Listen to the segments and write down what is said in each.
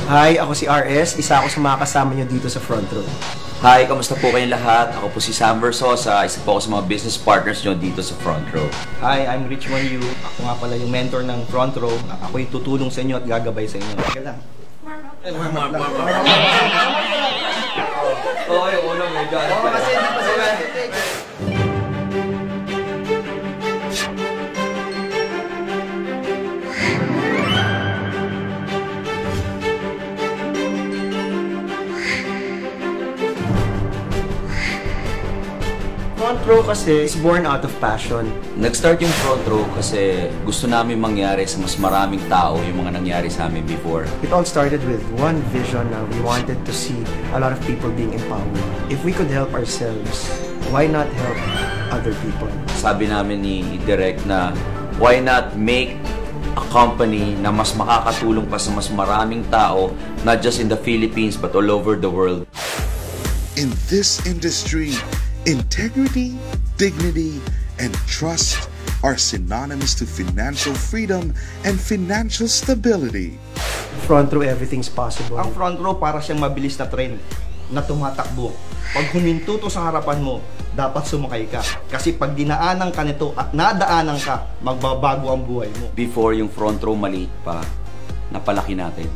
Hi, ako si RS. Isa ako sa mga kasama nyo dito sa Front Row. Hi, kamusta po kayong lahat? Ako po si Sam Versosa, isa po ako sa mga business partners nyo dito sa Front Row. Hi, I'm Rich Monyu. Ako nga pala yung mentor ng Front Row. Ako yung tutulong sa inyo at gagabay sa inyo. Teka lang. Okay, unang medyo. Kasi hindi pa sila. Front Row kasi is born out of passion. Nag-start yung Front Row kasi gusto namin mangyari sa mas maraming tao yung mga nangyari sa amin before. It all started with one vision na we wanted to see a lot of people being empowered. If we could help ourselves, why not help other people? Sabi namin ni Direk na why not make a company na mas makakatulong pa sa mas maraming tao, not just in the Philippines but all over the world. In this industry, integrity, dignity, and trust are synonymous to financial freedom and financial stability. Front Row, everything's possible. Ang Front Row para siyang mabilis na train na tumatakbo. Pag huminto to sa harapan mo, dapat sumakay ka. Kasi pag dinaanan ka nito at nadaanan ka, magbabago ang buhay mo. Before yung Front Row maliit pa, napalaki natin.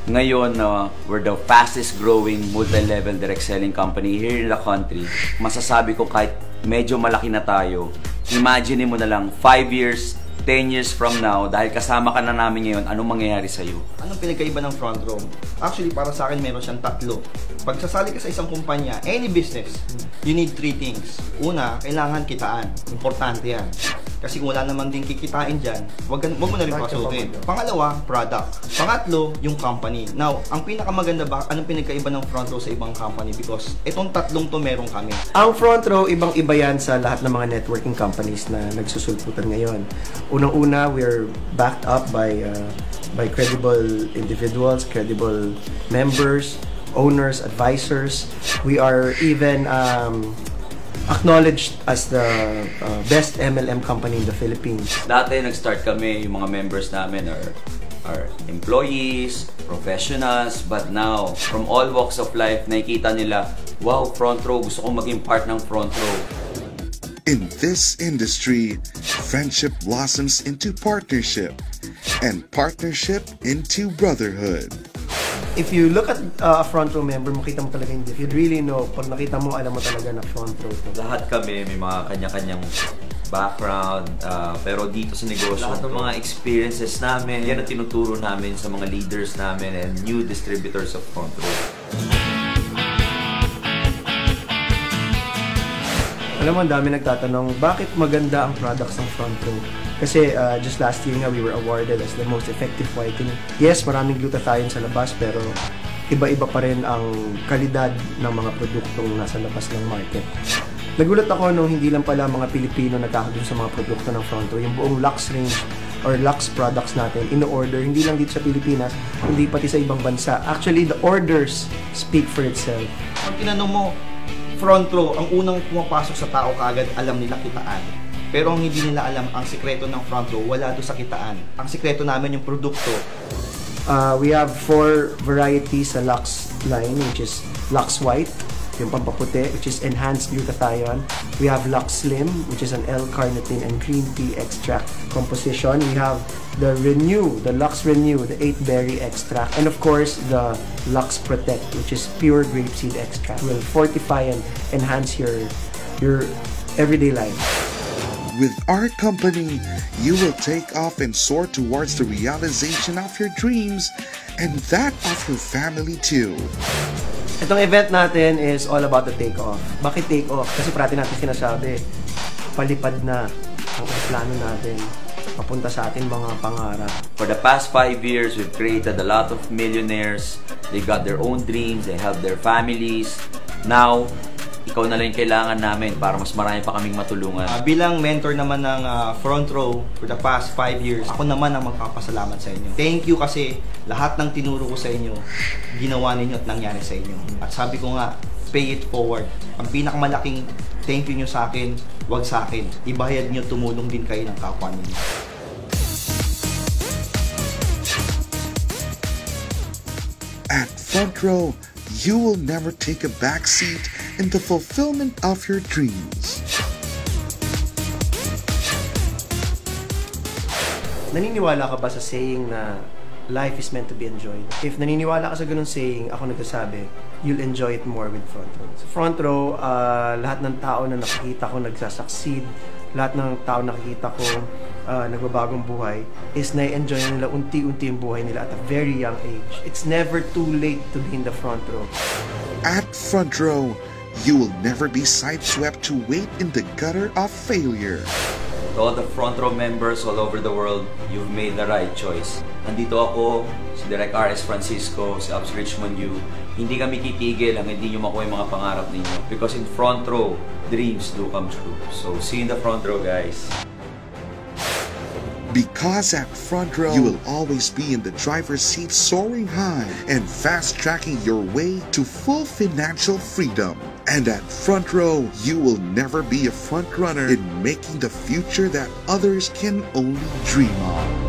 Ngayon, we're the fastest growing multi-level direct selling company here in the country. Masasabi ko kahit medyo malaki na tayo, imagine mo na lang 5 years, 10 years from now, dahil kasama ka na namin ngayon, anong mangyayari sa'yo? Anong pinagkaiba ng Front Row? Actually, para sa akin, meron siyang tatlo. Pag sasali ka sa isang kumpanya, any business, you need 3 things. Una, kailangan kitaan. Importante yan. Kasi kung wala naman din kikitain dyan, wag mo na rin pasukin. Pangalawa, product. Pangatlo, yung company. Now, ang pinakamaganda ba, anong pinagkaiba ng Front Row sa ibang company? Because itong tatlong to meron kami. Ang Front Row, ibang-iba yan sa lahat ng mga networking companies na nagsusulputan ngayon. Unang-una, we're backed up by credible individuals, credible members, owners, advisors. We are even acknowledged as the best MLM company in the Philippines. Dati nag-start kami, yung mga members namin are employees, professionals, but now, from all walks of life, nakikita nila, wow, Front Row, gusto kong maging part ng Front Row. In this industry, friendship blossoms into partnership, and partnership into brotherhood. If you look at a Front Row member, makita mo talaga hindi. If you really know, pag nakita mo, alam mo talaga na Front Row to. Lahat kami may mga kanya-kanyang background, pero dito sa negosyo, lahat ng mga experiences namin, yan ang tinuturo namin sa mga leaders namin and new distributors of Front Row. Alam mo, ang dami nagtatanong, bakit maganda ang products ng Front Row? Kasi just last year nga, we were awarded as the most effective whitening. Yes, maraming glutathione sa labas, pero iba-iba pa rin ang kalidad ng mga produktong nasa labas ng market. Nagulat ako nung hindi lang pala mga Pilipino nagkakadun sa mga produkto ng Front Row. Yung buong Lux range or Lux products natin, in-order, hindi lang dito sa Pilipinas, hindi pati sa ibang bansa. Actually, the orders speak for itself. Pag tinanong mo, Front Row, ang unang pumapasok sa tao kaagad, alam nila kitaan. Pero ang hindi nila alam, ang sikreto ng Front Row, wala doon sa kitaan. Ang sikreto namin yung produkto. We have 4 varieties sa Lux line, which is Lux White, yung pampaputi, which is enhanced glutathione. We have Lux Slim, which is an L-carnitine and green tea extract composition. We have the Renew, the Lux Renew, the 8-berry extract. And of course, the Lux Protect, which is pure grapeseed extract. Will fortify and enhance your everyday life. With our company, you will take off and soar towards the realization of your dreams and that of your family too. Itong event natin is all about the take-off. Bakit take-off? Kasi parati natin sinasabi, palipad na ang plano natin papunta sa ating mga pangarap. For the past 5 years, we've created a lot of millionaires. They got their own dreams, they help their families. Now, ikaw na lang yung kailangan namin para mas marami pa kaming matulungan. Bilang mentor naman ng Front Row for the past 5 years, ako naman ang magpapasalamat sa inyo. Thank you kasi lahat ng tinuro ko sa inyo, ginawa ninyo at nangyari sa inyo. At sabi ko nga, pay it forward. Ang pinakamalaking thank you nyo sa akin, wag sa akin. Ibayad nyo, tumulong din kayo ng kapwa ninyo. front row, you will never take a back seat in the fulfillment of your dreams. Naniniwala ka ba sa saying na life is meant to be enjoyed? If naniniwala ka sa ganun saying, ako nagsasabi, you'll enjoy it more with front row. Sa front row, lahat ng tao na nakikita ko nagsasucceed, lahat ng tao nakikita ko nagbabagong buhay, is na-enjoy nila unti-unti yung buhay nila at a very young age. It's never too late to be in the front row. At front row, you will never be sideswept to wait in the gutter of failure. To all the front row members all over the world, you've made the right choice. Andito ako, si Direk R.S. Francisco, si Ops Richmond Yu. Hindi kami titigil hanggang hindi nyo makuha yung mga pangarap ninyo. Because in front row, dreams do come true. So, see you in the front row, guys. Because at front row, you will always be in the driver's seat soaring high and fast-tracking your way to full financial freedom. And at front row, you will never be a front runner in making the future that others can only dream of.